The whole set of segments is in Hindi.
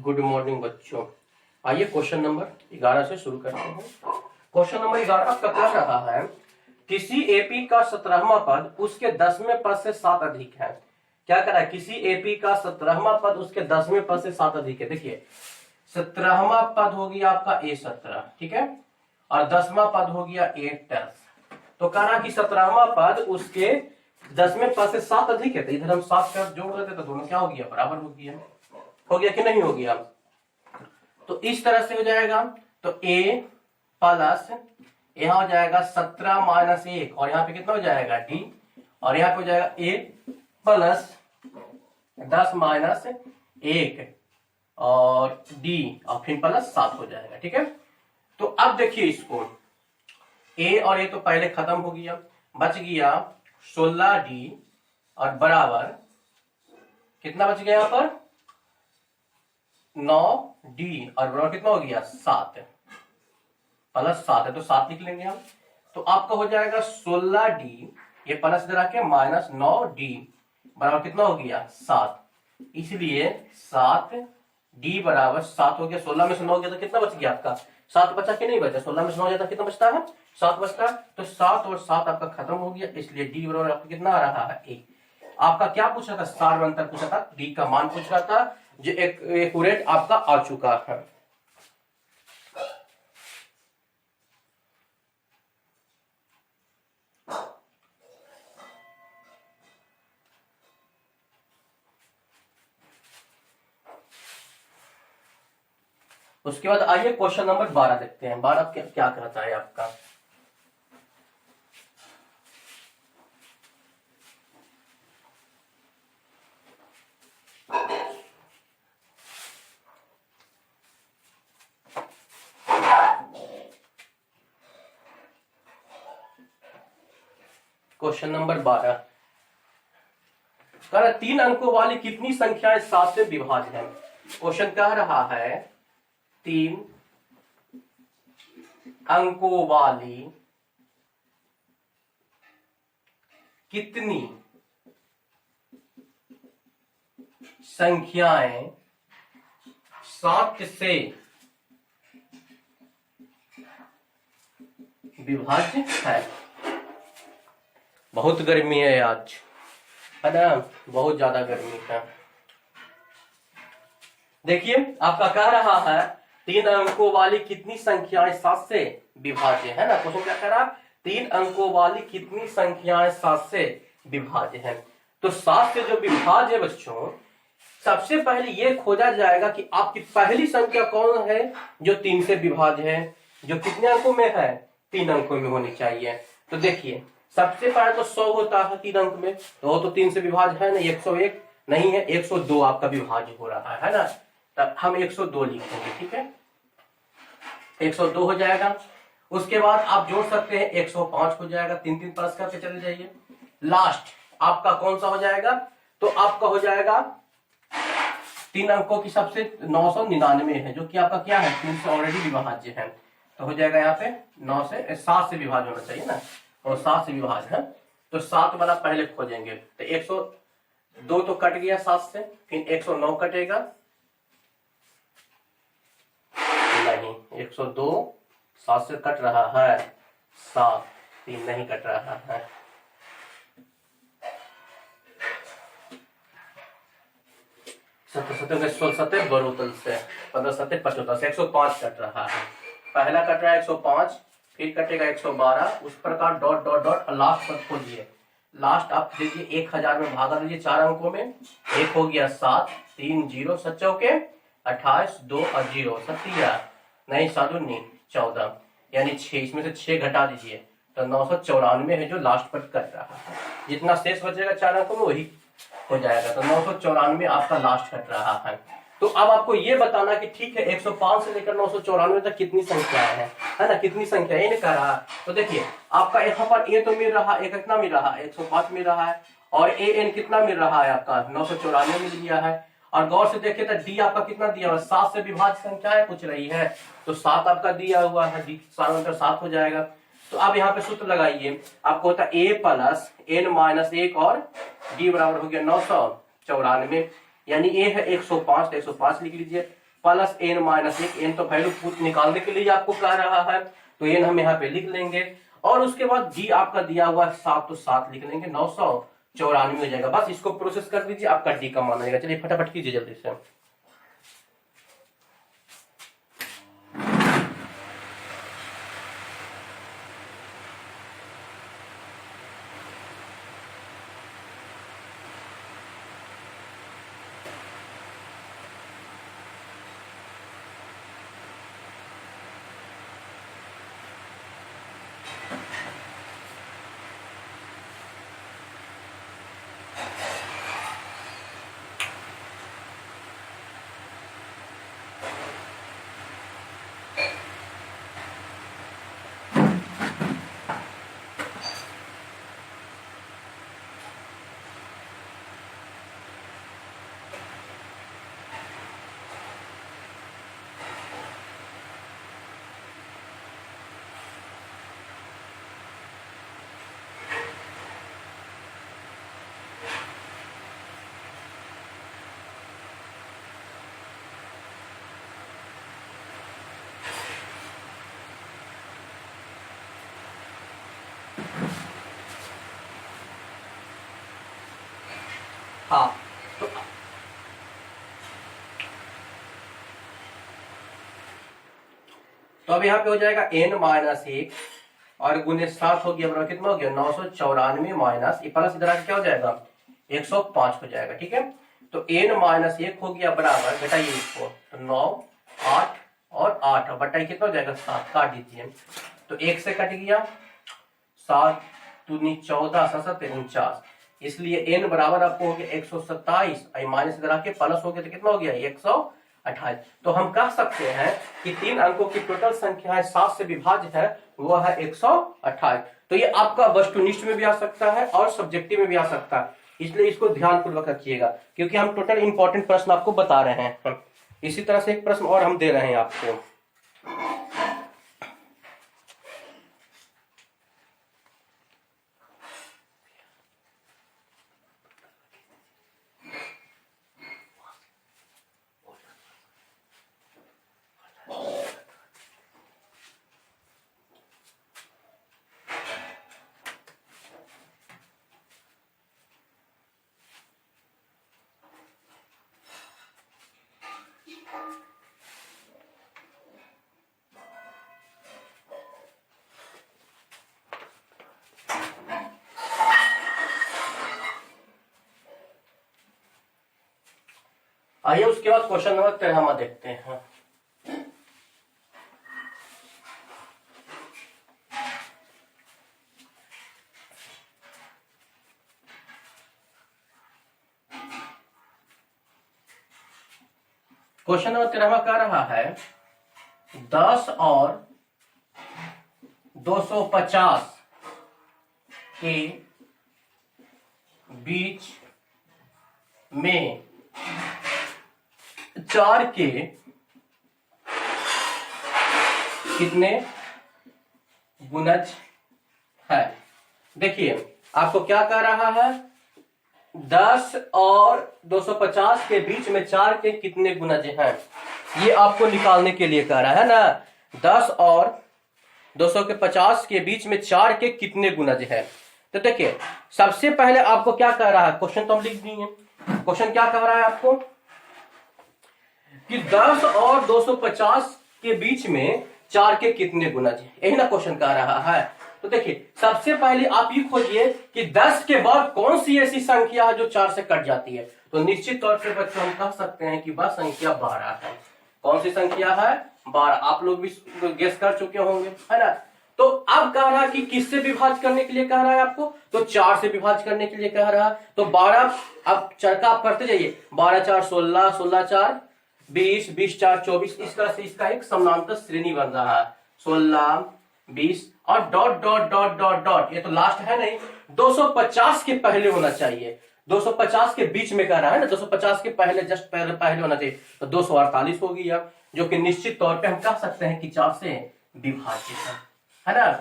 गुड मॉर्निंग बच्चों। आइए क्वेश्चन नंबर 11 से शुरू करते हैं। क्वेश्चन नंबर 11 आपका कह रहा है किसी एपी का 17वां पद उसके 10वें पद से 7 अधिक है। क्या कह रहा है? किसी एपी का 17वां पद उसके 10वें पद से 7 अधिक है। देखिए 17वां पद हो गया आपका A17, ठीक है, और 10वां पद हो गया A10। तो कह रहा कि 17वां पद उसके 10वें पद से 7 अधिक है। तो इधर हम 7 का जोड़ देते तो दोनों क्या हो गया? बराबर हो गया। हो गया कि नहीं हो गया? तो इस तरह से हो जाएगा। तो a प्लस यहां हो जाएगा 17 माइनस 1 और यहाँ पे कितना हो जाएगा d, और यहाँ पे हो जाएगा a प्लस 10 माइनस 1 और d और फिर प्लस 7 हो जाएगा। ठीक है, तो अब देखिए इसको a और a तो पहले खत्म हो गया, बच गया 16d और बराबर कितना बच गया? यहाँ पर 9d और बराबर कितना हो गया? 7 प्लस 7 है तो 7 लिख लेंगे हम। तो आपका हो जाएगा 16d, ये प्लस इधर आके माइनस 9d बराबर कितना हो गया? 7। इसलिए 7d बराबर 7 हो गया। 16 में से 9 गया तो कितना बच गया आपका? 7 बचा कि नहीं बचा? 16 में से 9 जाता कितना बचता है? 7 बचता है। तो 7 और 7 आपका खत्म हो गया, इसलिए d बराबर आपका कितना आ रहा है? 1। आपका क्या पूछा था? सार अंतर पूछा था, d का मान पूछ रहा था, जो एक्यूरेट आपका आ चुका है। उसके बाद आइए क्वेश्चन नंबर 12 देखते हैं। 12 क्या कहता है आपका? क्वेश्चन नंबर 12 कह 3 अंकों वाली कितनी संख्याएं 7 से विभाज्य है। क्वेश्चन कह रहा है 3 अंकों वाली कितनी संख्याएं 7 से विभाज्य है। बहुत गर्मी है आज, है ना, बहुत ज्यादा गर्मी है। देखिए आपका कह रहा है 3 अंकों वाली कितनी संख्याएं 7 से विभाज्य है ना। क्वेश्चन क्या कह रहा? 3 अंकों वाली कितनी संख्याएं 7 से विभाज्य है। तो 7 से जो विभाज्य है बच्चों, सबसे पहले ये खोजा जाएगा कि आपकी पहली संख्या कौन है जो 3 से विभाज्य है, जो कितने अंकों में है? 3 अंकों में होनी चाहिए। तो देखिए सबसे पहले तो 100 होता है 3 अंक में, तो वो तो 3 से विभाज्य है ना। 101 नहीं है, 102 आपका विभाज्य हो रहा है ना, तब हम 102 लिखेंगे। ठीक है, 102 हो जाएगा। उसके बाद आप जोड़ सकते हैं 105 हो जाएगा, 3 प्लस करके चले जाइए। लास्ट आपका कौन सा हो जाएगा? तो आपका हो जाएगा 3 अंकों की सबसे 999 है, जो कि आपका क्या है? 3 से ऑलरेडी विभाज्य है। तो हो जाएगा यहाँ पे 9 से 7 से विभाज्य होना चाहिए ना, और 7 से विभाज्य है। तो 7 वाला पहले खोजेंगे। तो 102 तो कट गया 7 से, फिर 109 कटेगा नहीं, 102 7 से कट रहा है, 7 3 नहीं कट रहा है। सत्तर 16 बरोतल से 15 75 से 105 कट रहा है। पहला कट रहा है 105, फिर कटेगा 112, उस प्रकार डॉट डॉट डॉट लास्ट पर खोजिए। लास्ट आप देखिए 1000 में भागा दीजिए 4 अंकों में। 1 हो गया 7, 3 0 7 चौके 28, 2 और 0 7 नहीं 7 नहीं 14, यानी 6। इसमें से 6 घटा दीजिए तो 994 है जो लास्ट पर कट रहा है। जितना शेष बचेगा 4 अंकों में वही हो जाएगा। तो 994 आपका लास्ट कट रहा है। तो अब आपको ये बताना कि ठीक है 105 से लेकर 994 तक कितनी संख्याएं हैं, है ना, कितनी संख्या ये नहीं कह रहा। तो देखिए आपका यहाँ पर ए तो मिल रहा है, कितना मिल रहा है? 105 मिल रहा है, और ए एन कितना मिल रहा है आपका? 994 मिल गया है। और गौर से देखिए तो डी आपका कितना दिया हुआ? 7 से विभाज्य संख्याएं पूछ रही है, तो 7 आपका दिया हुआ है, डी 7 हो जाएगा। तो अब यहाँ पे सूत्र लगाइए, आपको होता है a प्लस n माइनस 1 और d बराबर हो गया 994, यानी a है 105 तो 105 लिख लीजिए, प्लस n माइनस 1, n तो वैल्यू निकालने के लिए आपको कह रहा है, तो n हम यहाँ पे लिख लेंगे। और उसके बाद g आपका दिया हुआ है 7, तो 7 लिख लेंगे, 994 हो जाएगा। बस इसको प्रोसेस कर दीजिए, आपका d का मान आ जाएगा। चलिए फटाफट कीजिए जल्दी से। हाँ तो अब यहाँ पे हो जाएगा n माइनस 1 और गुने 7 हो गया, बराबर कितना हो गया 994 माइनस प्लस इधर आके क्या हो जाएगा 105 हो जाएगा। ठीक है, तो n माइनस 1 हो गया बराबर, घटाइए इसको, तो 9 8 और 8 बटाइए कितना हो जाएगा 7, काट दीजिए, तो 1 से कट गया, 7 दूनी 14 7 49, इसलिए n बराबर आपको हो गया 127, माइनस इधर आके प्लस हो गया तो कितना हो गया 128। तो हम कह सकते हैं कि 3 अंकों की टोटल संख्या 7 से विभाज्य है, वो है 128। तो ये आपका वस्तुनिष्ठ में भी आ सकता है और सब्जेक्टिव में भी आ सकता है, इसलिए इसको ध्यानपूर्वक रखिएगा, क्योंकि हम टोटल इंपॉर्टेंट प्रश्न आपको बता रहे हैं। इसी तरह से एक प्रश्न और हम दे रहे हैं आपको। आइए उसके बाद क्वेश्चन नंबर 13 देखते हैं। क्वेश्चन नंबर 13 कह रहा है 10 और 250 के बीच में 4 के कितने गुणज है। देखिए आपको क्या कह रहा है, 10 और 250 के बीच में 4 के कितने गुणज हैं, ये आपको निकालने के लिए कह रहा है ना। 10 और 250 के बीच में 4 के कितने गुणज है। तो देखिए सबसे पहले आपको क्या कह रहा है, क्वेश्चन तो हम लिख दिए। क्वेश्चन क्या कह रहा है आपको कि 10 और 250 के बीच में 4 के कितने गुणज है, यही ना क्वेश्चन कह रहा है। तो देखिए सबसे पहले आप ये खोजिए कि 10 के बाद कौन सी ऐसी संख्या है जो 4 से कट जाती है। तो निश्चित तौर पे बच्चों हम कह सकते हैं कि वह संख्या 12 है। कौन सी संख्या है 12, आप लोग भी गेस कर चुके होंगे, है ना। तो अब कह रहा है कि किससे विभाज्य करने के लिए कह रहा है आपको, तो 4 से विभाज्य करने के लिए कह रहा है। तो 12, अब चरका आप करते जाइए, 12 4 16, 16 4 20, 20 4 24, इस तरह से इसका एक समानांतर श्रेणी बन रहा है। 16 20 और dot dot dot dot dot, ये तो लास्ट है नहीं, 250 के पहले होना चाहिए। 250 के बीच में कह रहा है ना, 250 के पहले जस्ट पहले होना चाहिए, तो 248 होगी अब, जो कि निश्चित तौर पे हम कह सकते हैं कि 4 से विभाजित है ना।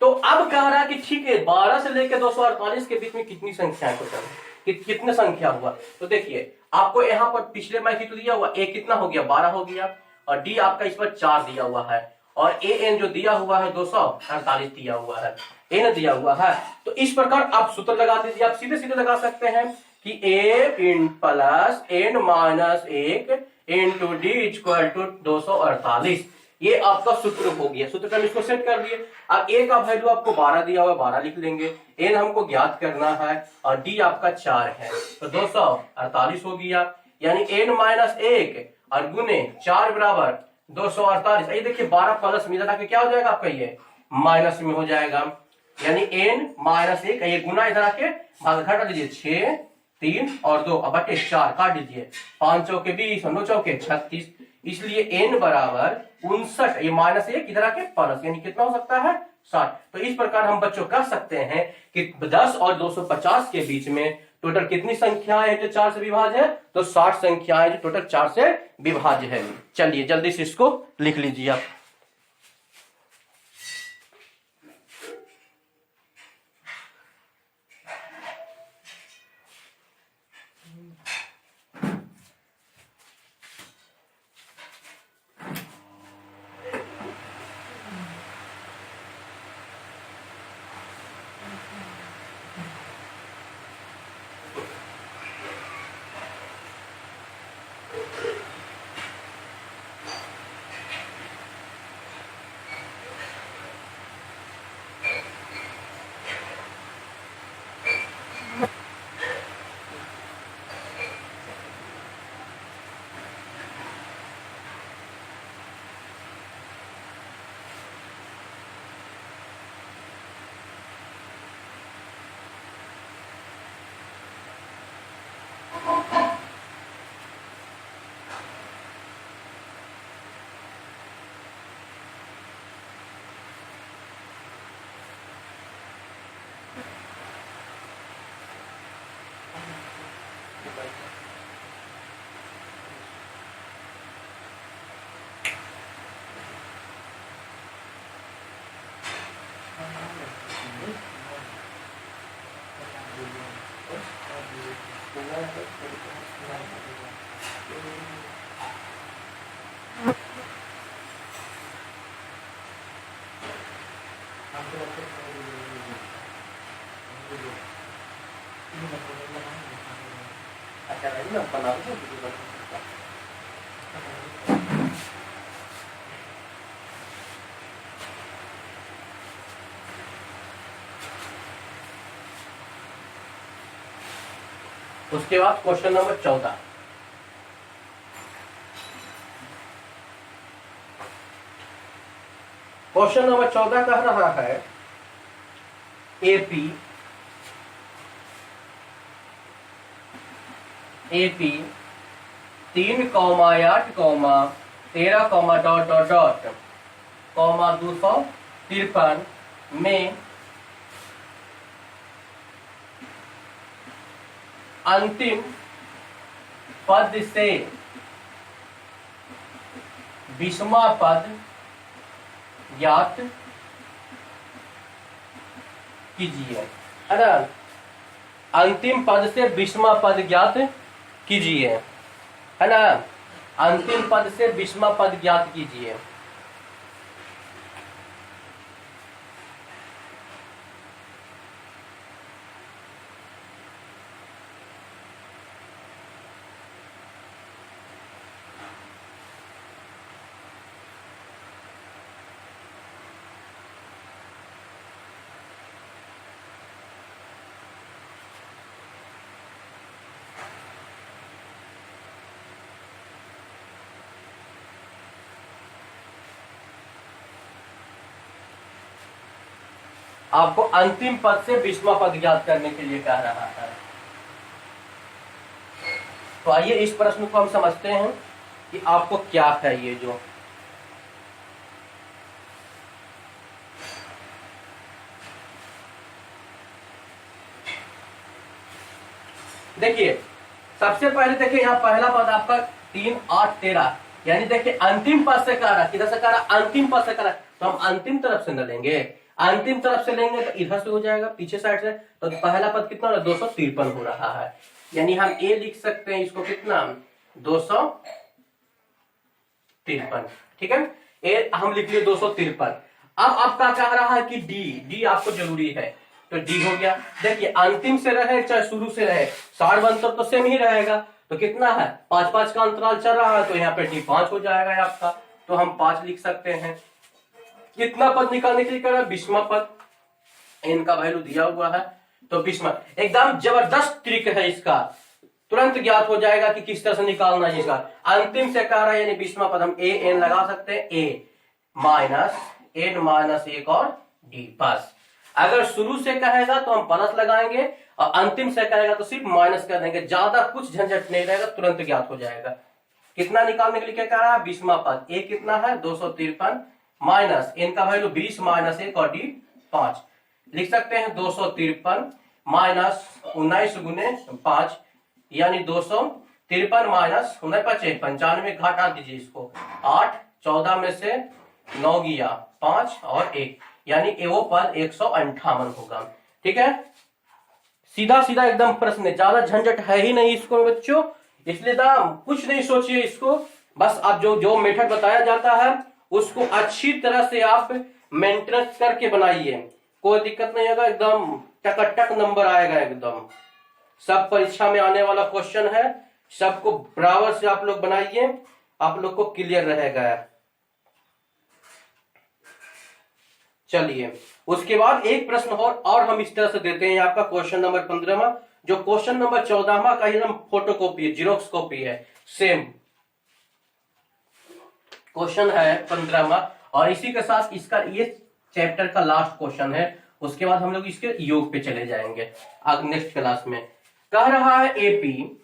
तो अब कह रहा है कि ठीक है 12 से लेकर 248 के बीच में कितनी संख्याएं टोटल है। कितने संख्या हुआ। तो देखिए आपको यहाँ पर पिछले में ही तो दिया हुआ, ए कितना हो गया 12 हो गया, और डी आपका इस पर 4 दिया हुआ है, और ए एन जो दिया हुआ है 248 दिया हुआ है, एन दिया हुआ है। तो इस प्रकार आप सूत्र लगा दीजिए, आप सीधे सीधे लगा सकते हैं कि a n plus n minus 1 into d equal to 248, ये आपका सूत्र हो गया। सूत्र का इसको सेट कर दिए। अब ए का वैल्यू आपको 12 दिया हुआ, 12 लिख लेंगे, एन हमको ज्ञात करना है, और डी आपका 4 है, तो 248 हो गया। यानी एन माइनस 1 और गुने 4 बराबर 248। ये देखिए 12 प्लस में इधर आके क्या हो जाएगा आपका, ये माइनस में हो जाएगा। यानी एन माइनस 1, ये गुना इधर आके भाग घटा दीजिए, 6 3 और 2 अब बटे 4 काट दीजिए, 5 चौके 20 और 9 चौके 36, इसलिए n बराबर 59, ये माइनस 1 इधर आके प्लस, यानी कितना हो सकता है 60। तो इस प्रकार हम बच्चों कह सकते हैं कि 10 और 250 के बीच में टोटल कितनी संख्याएं हैं जो 4 से विभाज्य है, तो 60 संख्याएं जो टोटल 4 से विभाज्य है। चलिए जल्दी से इसको लिख लीजिए आप। उसके बाद क्वेश्चन नंबर 14। क्वेश्चन नंबर 14 कह रहा है एपी 3,8, 13, डॉट डॉट डॉट, 253 में अंतिम पद से 20वां पद ज्ञात कीजिए, है ना। अंतिम पद से 20वां पद ज्ञात कीजिए, है ना। अंतिम पद से 20वां पद ज्ञात कीजिए। आपको अंतिम पद से 20वां पद ज्ञात करने के लिए कह रहा है। तो आइए इस प्रश्न को हम समझते हैं कि आपको क्या है। ये जो देखिए सबसे पहले देखिए यहाँ पहला पद आपका 3, 8, 13, यानी देखिए अंतिम पद से कह रहा, किधर से कह रहा, अंतिम पद से कह रहा, तो हम अंतिम तरफ से न लेंगे, अंतिम तरफ से लेंगे तो इधर से हो जाएगा पीछे साइड से, तो पहला पद कितना 253 हो रहा है, यानी हम ए लिख सकते हैं इसको कितना 253। ठीक है, ए हम लिख लिए 253। अब आपका कह रहा है कि डी आपको जरूरी है, तो डी हो गया। देखिए अंतिम से रहे चाहे शुरू से रहे, सार अंतर तो सेम ही रहेगा, तो कितना है 5-5 का अंतराल चल रहा है, तो यहाँ पे डी 5 हो जाएगा आपका, तो हम 5 लिख सकते हैं। कितना पद निकालने के लिए कह रहा है 20वां पद, एन का वैल्यू दिया हुआ है, तो 20वां एकदम जबरदस्त ट्रिक है इसका, तुरंत ज्ञात हो जाएगा कि किस तरह से निकालना है इसका। अंतिम से कह रहा है यानी 20वां पद, हम ए एन लगा सकते हैं, ए माइनस एन माइनस 1 और डी बस। अगर शुरू से कहेगा तो हम प्लस लगाएंगे, और अंतिम से कहेगा तो सिर्फ माइनस कर देंगे, ज्यादा कुछ झंझट नहीं रहेगा, तुरंत ज्ञात हो जाएगा। कितना निकालने के लिए क्या कह रहा है 20वां पद, ए कितना है 253 माइनस एन का वैल्यू 20 माइनस 1 और डी 5, लिख सकते हैं 253 माइनस 19 गुने 5, यानी 253 माइनस 95, 95 घटा दीजिए इसको, 8 14 में से 9 गया 5 और 1, यानी वो पद 158 होगा। ठीक है, सीधा सीधा एकदम प्रश्न है, ज्यादा झंझट है ही नहीं इसको बच्चों, इसलिए कुछ नहीं सोचिए इसको, बस आप जो मेथड बताया जाता है उसको अच्छी तरह से आप मेंटेनेंस करके बनाइए, कोई दिक्कत नहीं होगा, एकदम टक नंबर आएगा एकदम। सब परीक्षा में आने वाला क्वेश्चन है, सबको बराबर से आप लोग बनाइए, आप लोग को क्लियर रहेगा। चलिए उसके बाद एक प्रश्न और हम इस तरह से देते हैं, आपका क्वेश्चन नंबर 15वां, जो क्वेश्चन नंबर 14वां का एकदम फोटोकॉपी है, जीरोक्स कॉपी है, सेम क्वेश्चन है 15वां, और इसी के साथ इसका ये चैप्टर का लास्ट क्वेश्चन है, उसके बाद हम लोग इसके योग पे चले जाएंगे आगे नेक्स्ट क्लास में। कह रहा है AP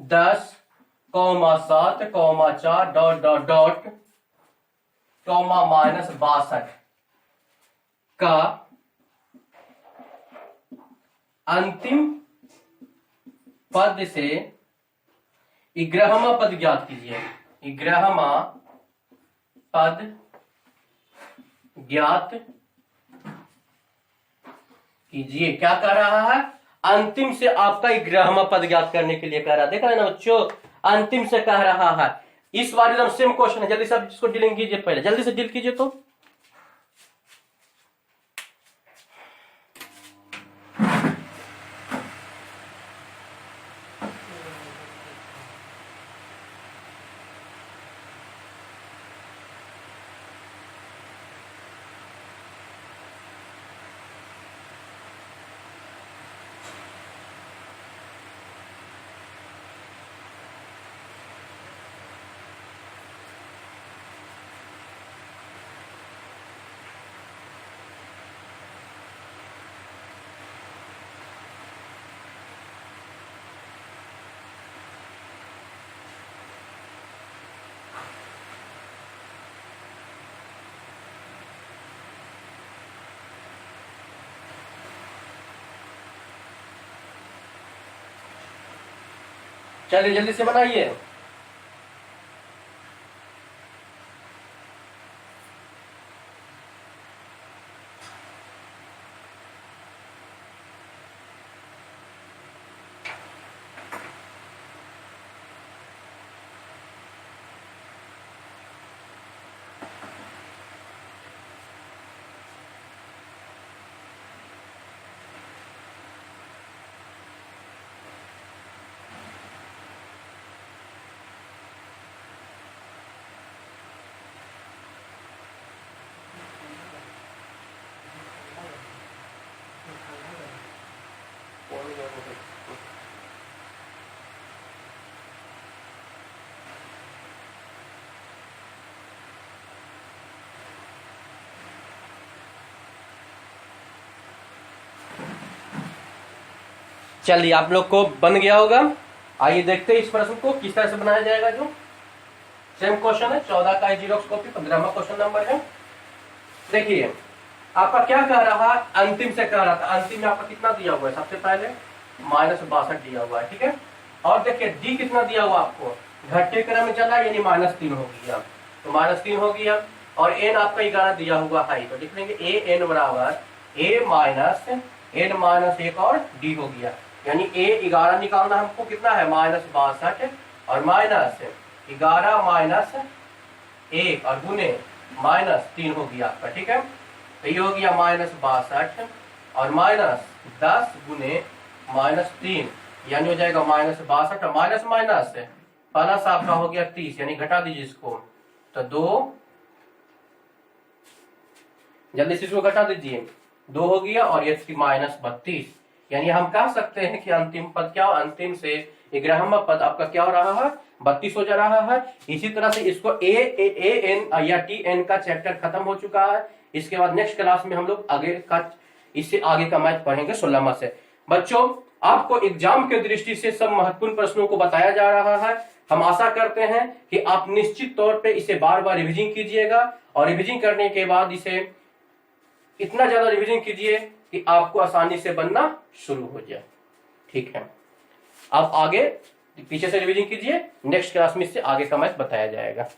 10,7,4 dot dot dot minus 62 का अंतिम पद से 11वां पद ज्ञात कीजिए। 11वां पद ज्ञात कीजिए। क्या कह रहा है, अंतिम से आपका 11वां पद ज्ञात करने के लिए कह रहा है, देखा है ना बच्चों, अंतिम से कह रहा है। इस बार एकदम सेम क्वेश्चन है, जल्दी से आप इसको डीलिंग कीजिए, पहले जल्दी से डील कीजिए। तो चलिए जल्दी से बनाइए। चलिए आप लोग को बन गया होगा। आइए देखते हैं इस प्रश्न को किस तरह से बनाया जाएगा। जो सेम क्वेश्चन है 14 का जीरोक्स कॉपी, 15वां क्वेश्चन नंबर है। देखिए आपका क्या कह रहा है, अंतिम से कह रहा था, अंतिम में आपका कितना दिया हुआ है, सबसे पहले -62 दिया हुआ है, ठीक है। और देखिए डी कितना दिया हुआ आपको, घटते क्रम में चला यानी -3 हो गया, तो -3 हो गया। और n आपका 11 दिया हुआ है, तो लिख लेंगे ए एन बराबर a माइनस n माइनस 1 और d हो गया। यानी a 11 निकालना हमको कितना है -62 और माइनस 11 माइनस 1 और गुने -3 हो गया आपका। ठीक है, तो ये हो गया -62 और -10 गुने -3 यानी हो जाएगा -62 और माइनस माइनस प्लस आपका हो गया 30, यानी घटा दीजिए इसको, तो 2 जल्दी से इसको घटा दीजिए, 2 हो गया और ये -32, यानी हम कह सकते हैं कि अंतिम पद क्या, अंतिम से 11वां पद आपका क्या हो रहा है 32 हो जा रहा है। इसी तरह से इसको ए एन या टी एन का चैप्टर खत्म हो चुका है। इसके बाद नेक्स्ट क्लास में हम लोग आगे का इससे आगे का मैथ पढ़ेंगे 16वां से। बच्चों, आपको एग्जाम के दृष्टि से सब महत्वपूर्ण प्रश्नों को बताया जा रहा है। हम आशा करते हैं कि आप निश्चित तौर पे इसे बार बार रिविजन कीजिएगा और रिविजन करने के बाद इसे इतना ज्यादा रिविजन कीजिए कि आपको आसानी से बनना शुरू हो जाए। ठीक है, आप आगे पीछे से रिविजन कीजिए, नेक्स्ट क्लास में इससे आगे का मैथ बताया जाएगा।